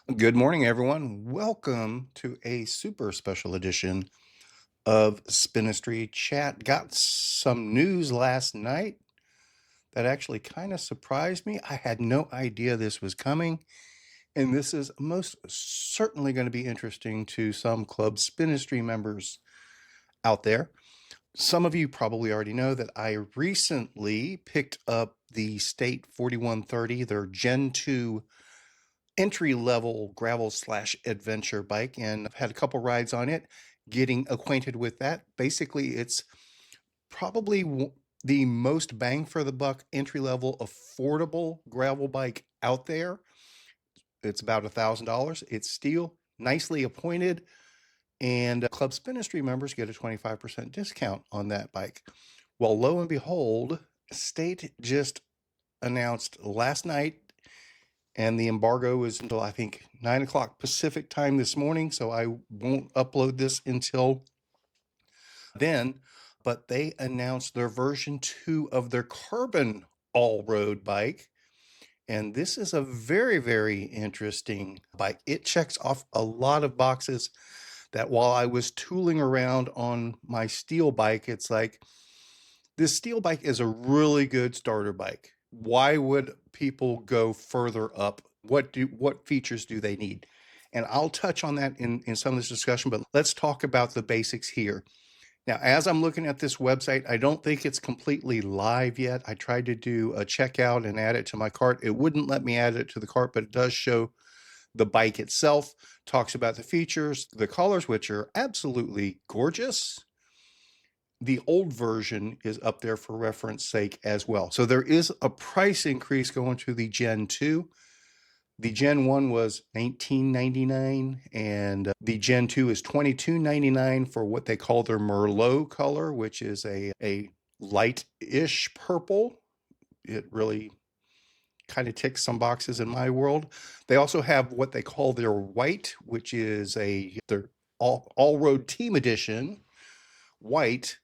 Good morning, everyone. Welcome to a super special edition of Spinistry Chat. Got some news last night that actually kind of surprised me. I had no idea this was coming, and this is most certainly going to be interesting to some Club Spinistry members out there. Some of you probably already know that I recently picked up the State 4130, their Gen 2 entry-level gravel slash adventure bike, and I've had a couple rides on it, getting acquainted with that. Basically, it's probably the most bang for the buck entry-level affordable gravel bike out there. It's about $1,000. It's steel, nicely appointed, and Club Spinistry members get a 25% discount on that bike. Well, lo and behold, State just announced last night, and the embargo is until I think 9 o'clock Pacific time this morning, so I won't upload this until then. But they announced their version 2 of their carbon all-road bike, and this is a very, very interesting bike. It checks off a lot of boxes that while I was tooling around on my steel bike, it's like, this steel bike is a really good starter bike. Why would people go further up? What features do they need? And I'll touch on that in some of this discussion, but let's talk about the basics here. Now, as I'm looking at this website, I don't think it's completely live yet. I tried to do a checkout and add it to my cart. It wouldn't let me add it to the cart, but it does show the bike itself, talks about the features, the colors, which are absolutely gorgeous. The old version is up there for reference sake as well. So there is a price increase going to the Gen 2. The Gen 1 was $19.99, and the Gen 2 is $22.99 for what they call their Merlot color, which is a light-ish purple. It really kind of ticks some boxes in my world. They also have what they call their white, which is their all-road team edition white.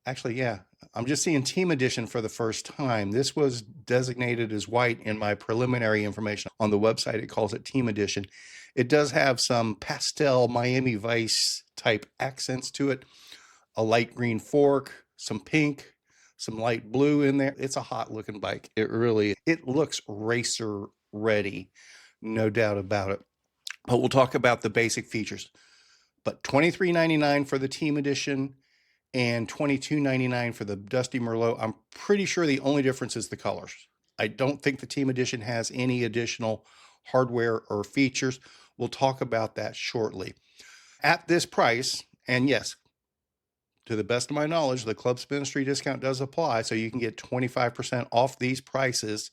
Actually, yeah, I'm just seeing Team Edition for the first time. This was designated as white in my preliminary information. On the website, it calls it Team Edition. It does have some pastel Miami Vice type accents to it, a light green fork, some pink, some light blue in there. It's a hot looking bike. It looks racer ready, no doubt about it. But we'll talk about the basic features. But $23.99 for the Team Edition, and $22.99 for the Dusty Merlot. I'm pretty sure the only difference is the colors. I don't think the Team Edition has any additional hardware or features. We'll talk about that shortly. At this price, and yes, to the best of my knowledge, the Club Spinistry discount does apply, so you can get 25% off these prices.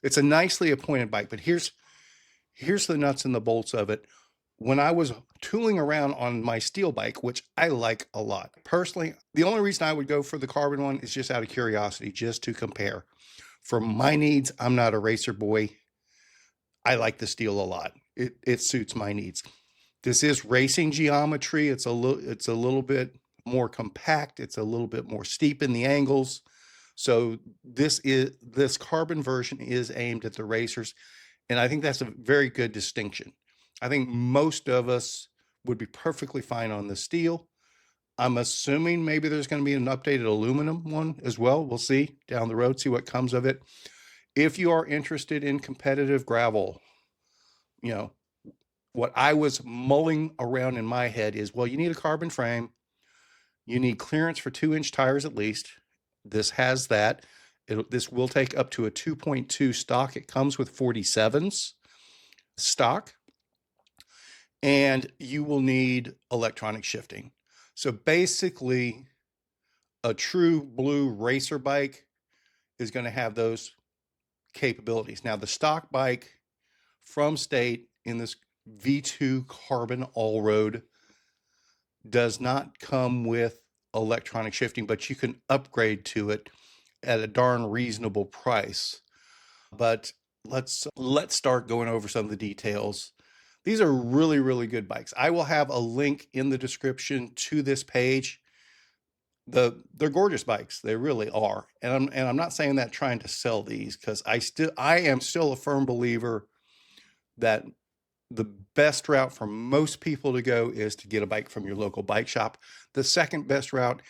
It's a nicely appointed bike, but here's the nuts and the bolts of it. When I was tooling around on my steel bike, which I like a lot, personally, the only reason I would go for the carbon one is just out of curiosity, just to compare. For my needs, I'm not a racer boy. I like the steel a lot. It suits my needs. This is racing geometry. It's a little bit more compact. It's a little bit more steep in the angles. So this carbon version is aimed at the racers, and I think that's a very good distinction. I think most of us would be perfectly fine on the steel. I'm assuming maybe there's going to be an updated aluminum one as well. We'll see down the road, see what comes of it. If you are interested in competitive gravel, you know, what I was mulling around in my head is, well, you need a carbon frame. You need clearance for 2-inch tires at least. This has that. This will take up to a 2.2 stock. It comes with 47s stock. And you will need electronic shifting. So basically, a true blue racer bike is going to have those capabilities. Now, the stock bike from State in this V2 carbon all-road does not come with electronic shifting, but you can upgrade to it at a darn reasonable price. But let's start going over some of the details. These are really, really good bikes. I will have a link in the description to this page. They're gorgeous bikes. They really are. And I'm not saying that trying to sell these, because I am still a firm believer that the best route for most people to go is to get a bike from your local bike shop. The second best route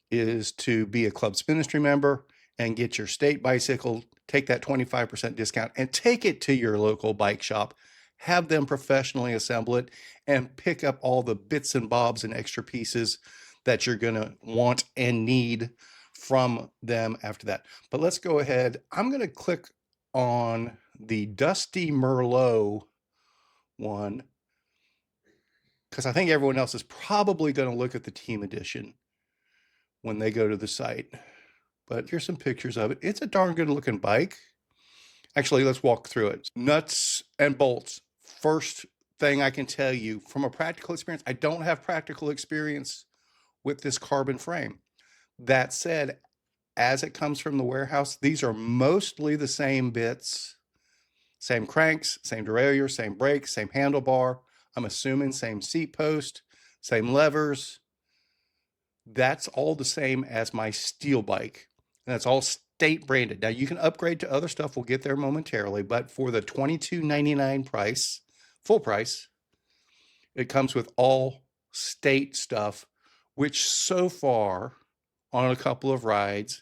is to be a Club Spinistry member and get your state bicycle, take that 25% discount and take it to your local bike shop, have them professionally assemble it, and pick up all the bits and bobs and extra pieces that you're going to want and need from them after that. But let's go ahead. I'm going to click on the Dusty Merlot one because I think everyone else is probably going to look at the team edition when they go to the site. But here's some pictures of it. It's a darn good looking bike. Actually, let's walk through it. Nuts and bolts. First thing I can tell you from a practical experience, I don't have practical experience with this carbon frame. That said, as it comes from the warehouse, these are mostly the same bits, same cranks, same derailleur, same brake, same handlebar. I'm assuming same seat post, same levers. That's all the same as my steel bike. And that's all state branded. Now you can upgrade to other stuff. We'll get there momentarily, but for the $22.99 price, full price, it comes with all state stuff, which so far on a couple of rides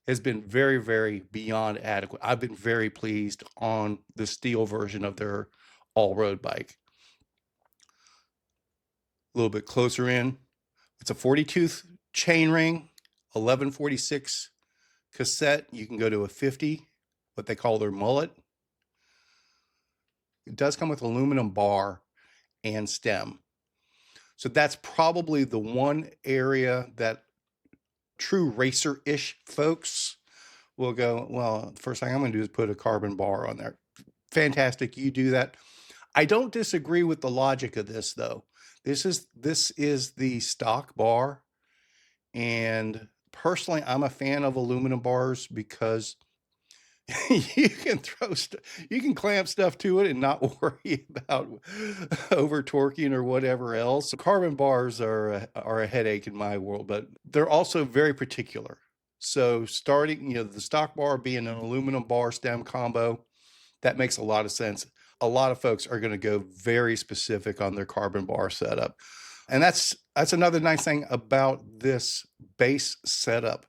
has been very, very beyond adequate. I've been very pleased on the steel version of their all-road bike. A little bit closer in, it's a 40-tooth chainring, 1146 cassette. You can go to a 50, what they call their mullet. It does come with aluminum bar and stem. So that's probably the one area that true racer-ish folks will go, well, the first thing I'm going to do is put a carbon bar on there. Fantastic, you do that. I don't disagree with the logic of this, though. This is the stock bar, and personally, I'm a fan of aluminum bars because you can you can clamp stuff to it and not worry about over torquing or whatever else. So carbon bars are a headache in my world, but they're also very particular. So starting, the stock bar being an aluminum bar stem combo, that makes a lot of sense. A lot of folks are going to go very specific on their carbon bar setup. And that's another nice thing about this base setup.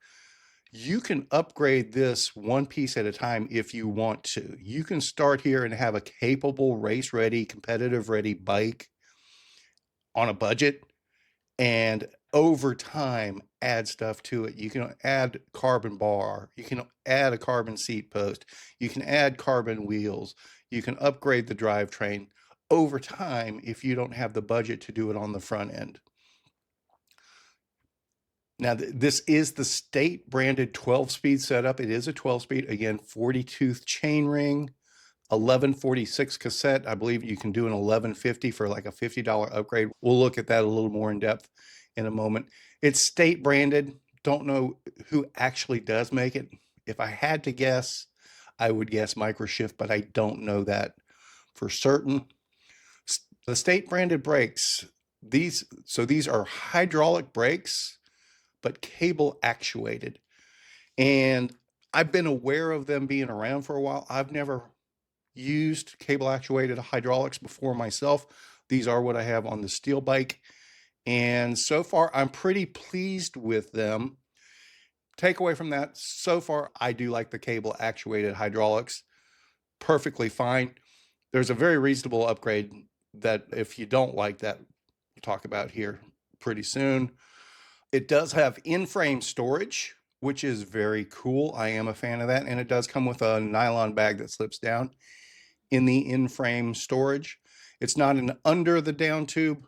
You can upgrade this one piece at a time if you want to. You can start here and have a capable race ready, competitive ready bike on a budget, and over time add stuff to it. You can add carbon bar, you can add a carbon seat post, you can add carbon wheels, you can upgrade the drivetrain over time if you don't have the budget to do it on the front end. Now, this is the state branded 12-speed setup. It is a 12-speed, again, 40-tooth chainring, 1146 cassette. I believe you can do an 1150 for like a $50 upgrade. We'll look at that a little more in depth in a moment. It's state branded. Don't know who actually does make it. If I had to guess, I would guess Microshift, but I don't know that for certain. The state branded brakes, these are hydraulic brakes, but cable actuated. And I've been aware of them being around for a while. I've never used cable actuated hydraulics before myself. These are what I have on the steel bike. And so far, I'm pretty pleased with them. Takeaway from that, so far, I do like the cable actuated hydraulics. Perfectly fine. There's a very reasonable upgrade that if you don't like that, we'll talk about here pretty soon. It does have in-frame storage, which is very cool. I am a fan of that. And it does come with a nylon bag that slips down in the in-frame storage. It's not an under the down tube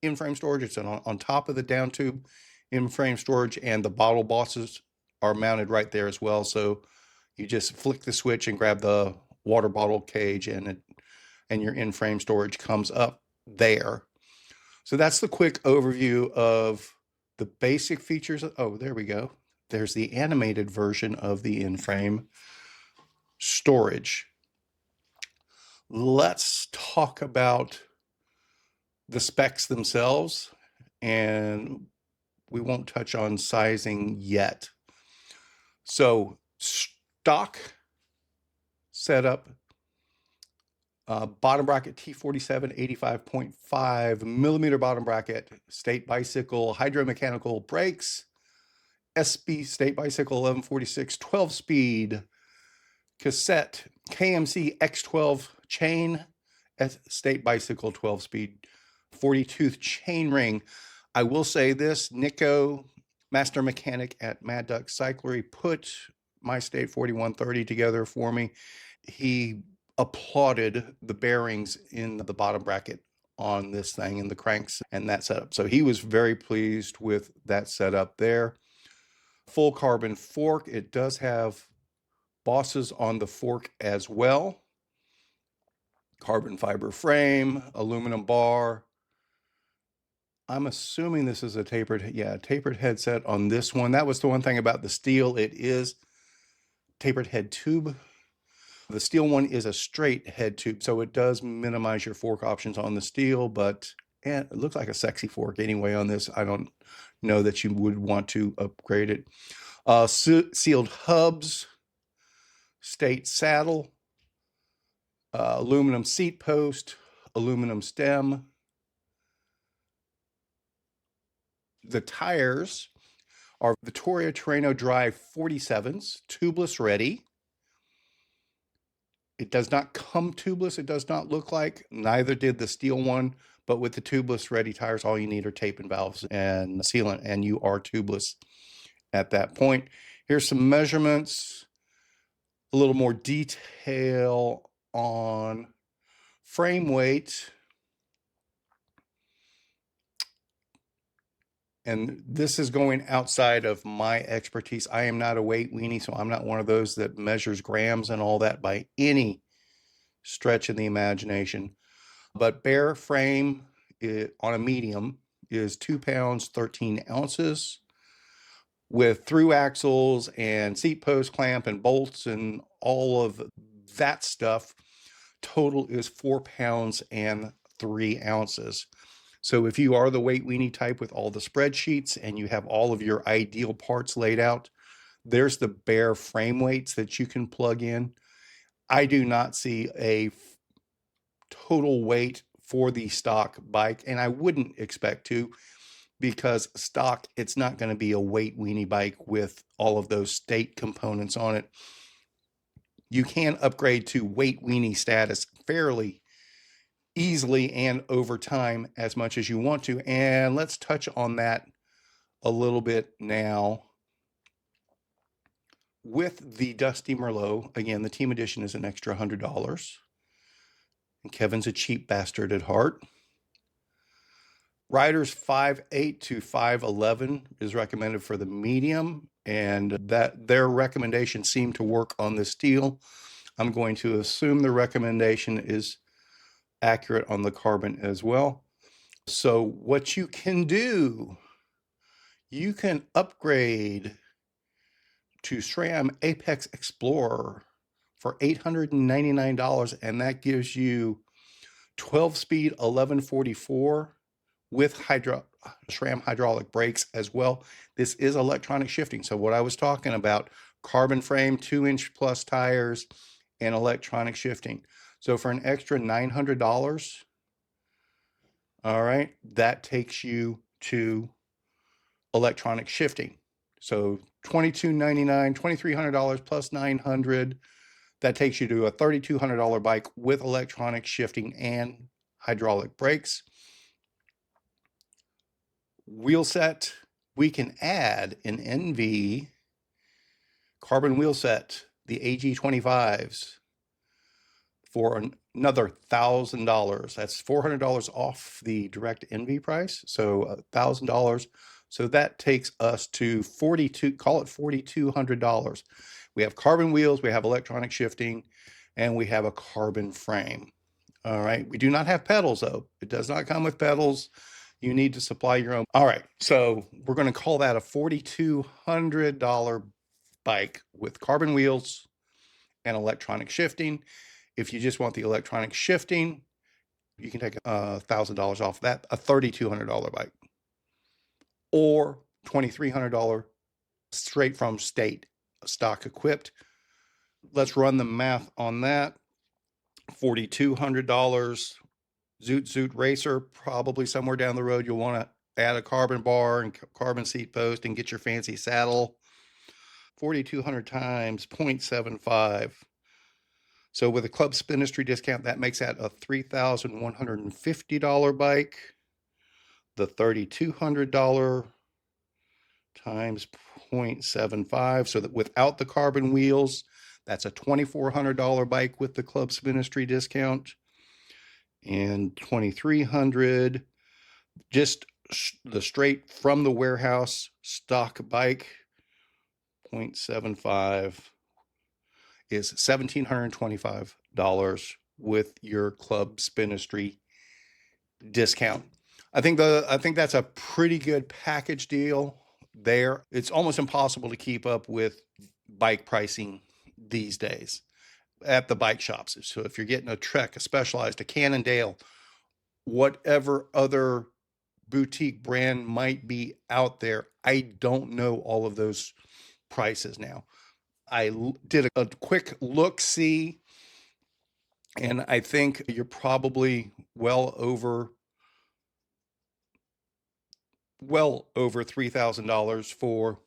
in-frame storage. It's on top of the down tube in-frame storage, and the bottle bosses are mounted right there as well. So you just flick the switch and grab the water bottle cage, and your in-frame storage comes up there. So that's the quick overview of the basic features. Oh, there we go. There's the animated version of the in-frame storage. Let's talk about the specs themselves, and we won't touch on sizing yet. So stock setup, Bottom bracket T47, 85.5 millimeter bottom bracket, State Bicycle, hydromechanical brakes, SB State Bicycle 1146, 12 speed, cassette, KMC X12 chain, State Bicycle 12 speed, 40 tooth chain ring. I will say this, Nico, master mechanic at Mad Duck Cyclery, put my State 4130 together for me. He applauded the bearings in the bottom bracket on this thing and the cranks and that setup. So he was very pleased with that setup there. Full carbon fork. It does have bosses on the fork as well. Carbon fiber frame, aluminum bar. I'm assuming this is a tapered headset on this one. That was the one thing about the steel. It is tapered head tube. The steel one is a straight head tube, so it does minimize your fork options on the steel, but it looks like a sexy fork anyway on this. I don't know that you would want to upgrade it. Sealed hubs, State saddle, aluminum seat post, aluminum stem. The tires are Vittoria Terreno Drive 47s, tubeless ready. It does not come tubeless, it does not look like. Neither did the steel one, but with the tubeless ready tires, all you need are tape and valves and sealant, and you are tubeless at that point. Here's some measurements, a little more detail on frame weight. And this is going outside of my expertise. I am not a weight weenie, so I'm not one of those that measures grams and all that by any stretch of the imagination. But bare frame on a medium is 2 pounds, 13 ounces. With through axles and seat post clamp and bolts and all of that stuff, total is 4 pounds and 3 ounces. So if you are the weight weenie type with all the spreadsheets and you have all of your ideal parts laid out, there's the bare frame weights that you can plug in. I do not see a total weight for the stock bike, and I wouldn't expect to, because stock, it's not going to be a weight weenie bike with all of those State components on it. You can upgrade to weight weenie status fairly easily and over time as much as you want to. And let's touch on that a little bit now. With the Dusty Merlot, again, the team edition is an extra $100. And Kevin's a cheap bastard at heart. Riders 5'8" to 5'11" is recommended for the medium, and that their recommendation seemed to work on the steel. I'm going to assume the recommendation is accurate on the carbon as well. So what you can do, you can upgrade to SRAM Apex Explorer for $899, and that gives you 12-speed 1144 with SRAM hydraulic brakes as well. This is electronic shifting. So what I was talking about, carbon frame, 2-inch plus tires, and electronic shifting. So for an extra $900, all right, that takes you to electronic shifting. So $2,299, $2,300 plus $900, that takes you to a $3,200 bike with electronic shifting and hydraulic brakes. Wheel set, we can add an NV carbon wheel set, the AG25s, for another $1,000. That's $400 off the direct NV price, so $1,000. So that takes us to call it $4,200. We have carbon wheels, we have electronic shifting, and we have a carbon frame. All right, we do not have pedals though. It does not come with pedals. You need to supply your own. All right, so we're going to call that a $4,200 bike with carbon wheels and electronic shifting. If you just want the electronic shifting, you can take $1,000 off that, a $3,200 bike, or $2,300 straight from State, stock equipped. Let's run the math on that. $4,200. Zoot Zoot Racer, probably somewhere down the road, you'll want to add a carbon bar and carbon seat post and get your fancy saddle. 4,200 times 0.75. So with a Club Spinistry discount, that makes that a $3,150 bike. The $3,200 times 0.75. So that without the carbon wheels, that's a $2,400 bike with the Club Spinistry discount. And 2,300, just the straight from the warehouse stock bike, 0.75 is $1,725 with your Club Spinistry discount. I think that's a pretty good package deal there. It's almost impossible to keep up with bike pricing these days at the bike shops. So if you're getting a Trek, a Specialized, a Cannondale, whatever other boutique brand might be out there, I don't know all of those prices now. I did a quick look-see, and I think you're probably well over $3,000 for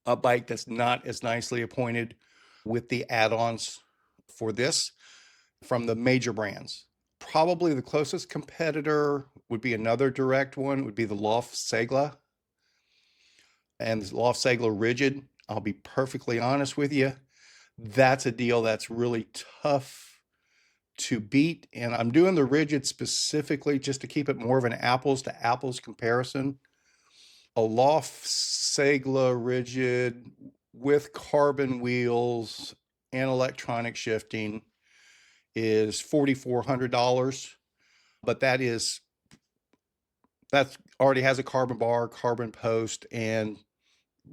a bike that's not as nicely appointed with the add-ons for this from the major brands. Probably the closest competitor would be another direct one, would be the Loft Segla. And the Loft Segla Rigid, I'll be perfectly honest with you, that's a deal that's really tough to beat. And I'm doing the Rigid specifically just to keep it more of an apples to apples comparison. A Loft Segla Rigid with carbon wheels and electronic shifting is $4,400, but that already has a carbon bar, carbon post, and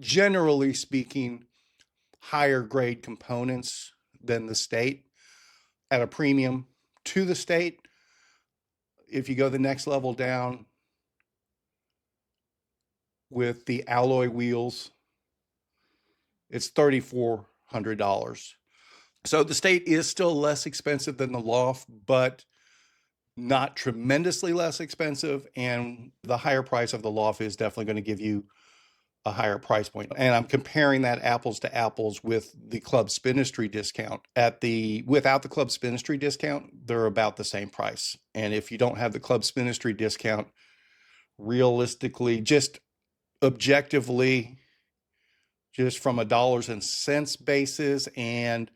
generally speaking, higher grade components than the State at a premium to the State. If you go the next level down with the alloy wheels, it's $3,400. So the State is still less expensive than the Loft, but not tremendously less expensive. And the higher price of the Loft is definitely going to give you a higher price point. And I'm comparing that apples to apples with the Club Spinistry discount. Without the Club Spinistry discount, they're about the same price. And if you don't have the Club Spinistry discount, realistically, just objectively, just from a dollars and cents basis and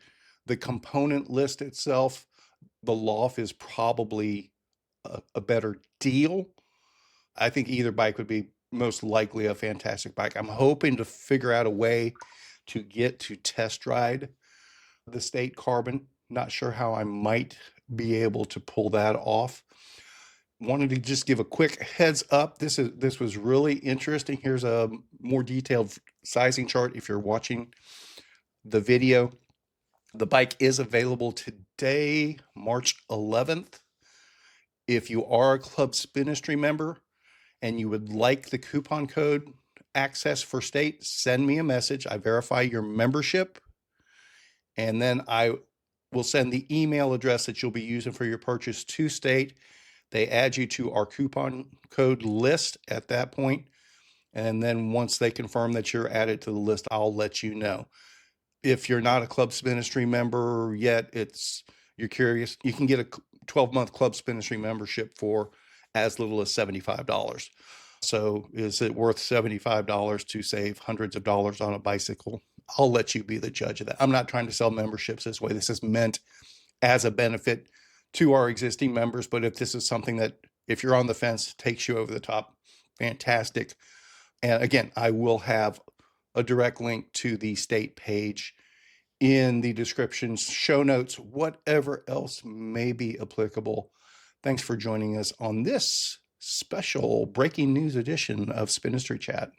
the component list itself, the Loft is probably a better deal. I think either bike would be most likely a fantastic bike. I'm hoping to figure out a way to get to test ride the State Carbon. Not sure how I might be able to pull that off. Wanted to just give a quick heads up. This was really interesting. Here's a more detailed sizing chart if you're watching the video. The bike is available today, March 11th. If you are a Club Spinistry member and you would like the coupon code access for State, send me a message. I verify your membership, and then I will send the email address that you'll be using for your purchase to State. They add you to our coupon code list at that point, and then once they confirm that you're added to the list, I'll let you know. If you're not a Club Spinistry member yet, you're curious, you can get a 12-month Club Spinistry membership for as little as $75. So is it worth $75 to save hundreds of dollars on a bicycle? I'll let you be the judge of that. I'm not trying to sell memberships this way. This is meant as a benefit to our existing members. But if this is something that, if you're on the fence, takes you over the top, fantastic. And again, I will have a direct link to the State page in the description, show notes, whatever else may be applicable. Thanks for joining us on this special breaking news edition of Spinistry Chat.